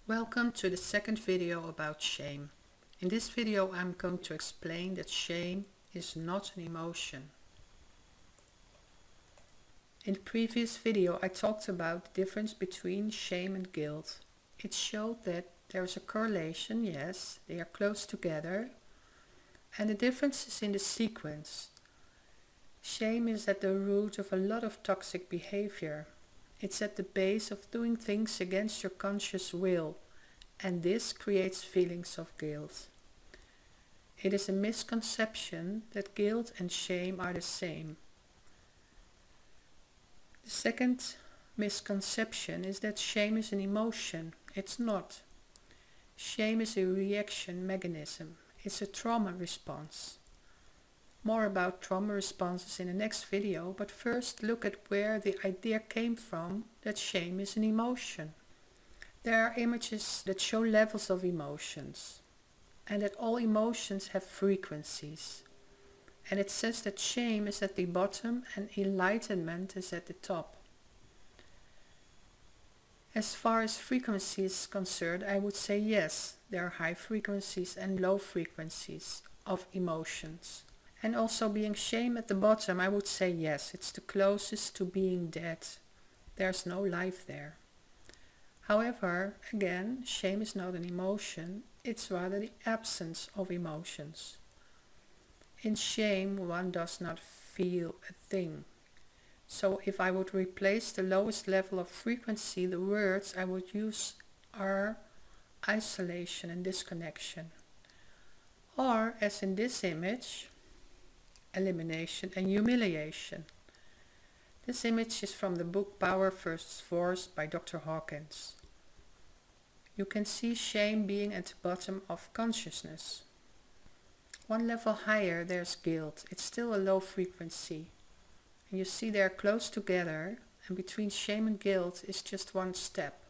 Welcome to the second video about shame. In this video I'm going to explain that shame is not an emotion. In the previous video I talked about the difference between shame and guilt. It showed that there is a correlation, yes, they are close together, and the difference is in the sequence. Shame is at the root of a lot of toxic behavior. It's at the base of doing things against your conscious will, and this creates feelings of guilt. It is a misconception that guilt and shame are the same. The second misconception is that shame is an emotion. It's not. Shame is a reaction mechanism. It's a trauma response. More about trauma responses in the next video, but first look at where the idea came from that shame is an emotion. There are images that show levels of emotions, and that all emotions have frequencies. And it says that shame is at the bottom and enlightenment is at the top. As far as frequency is concerned, I would say yes, there are high frequencies and low frequencies of emotions. And also being shame at the bottom, I would say yes, it's the closest to being dead. There's no life there. However, again, shame is not an emotion, it's rather the absence of emotions. In shame, one does not feel a thing. So if I would replace the lowest level of frequency, the words I would use are isolation and disconnection. Or, as in this image, elimination and humiliation. This image is from the book Power vs. Force by Dr. Hawkins. You can see shame being at the bottom of consciousness. One level higher there's guilt. It's still a low frequency. And you see they're close together, and between shame and guilt is just one step.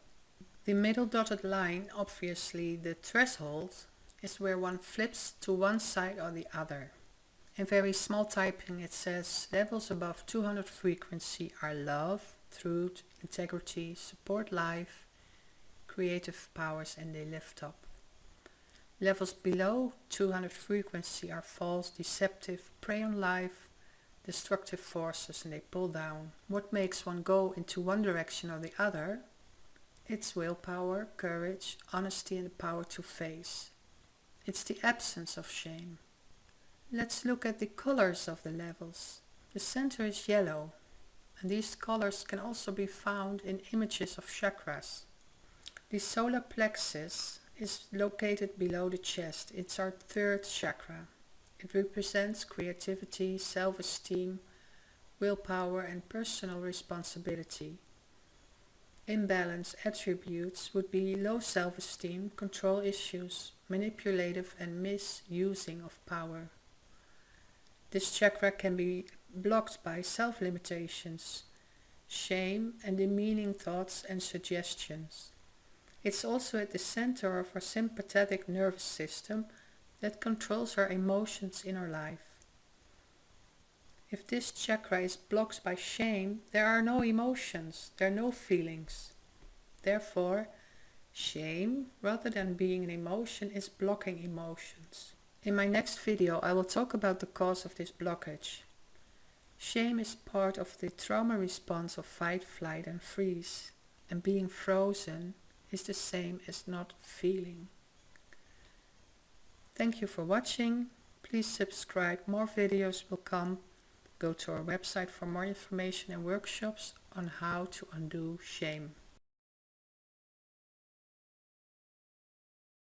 The middle dotted line, obviously the threshold, is where one flips to one side or the other. In very small typing it says levels above 200 frequency are love, truth, integrity, support life, creative powers, and they lift up. Levels below 200 frequency are false, deceptive, prey on life, destructive forces, and they pull down. What makes one go into one direction or the other? It's willpower, courage, honesty, and the power to face. It's the absence of shame. Let's look at the colors of the levels. The center is yellow, and these colors can also be found in images of chakras. The solar plexus is located below the chest. It's our third chakra. It represents creativity, self-esteem, willpower, and personal responsibility. Imbalanced attributes would be low self-esteem, control issues, manipulative and misusing of power. This chakra can be blocked by self-limitations, shame, and demeaning thoughts and suggestions. It's also at the center of our sympathetic nervous system that controls our emotions in our life. If this chakra is blocked by shame, there are no emotions, there are no feelings. Therefore, shame, rather than being an emotion, is blocking emotions. In my next video I will talk about the cause of this blockage. Shame is part of the trauma response of fight, flight and freeze, and being frozen is the same as not feeling. Thank you for watching. Please subscribe, more videos will come. Go to our website for more information and workshops on how to undo shame.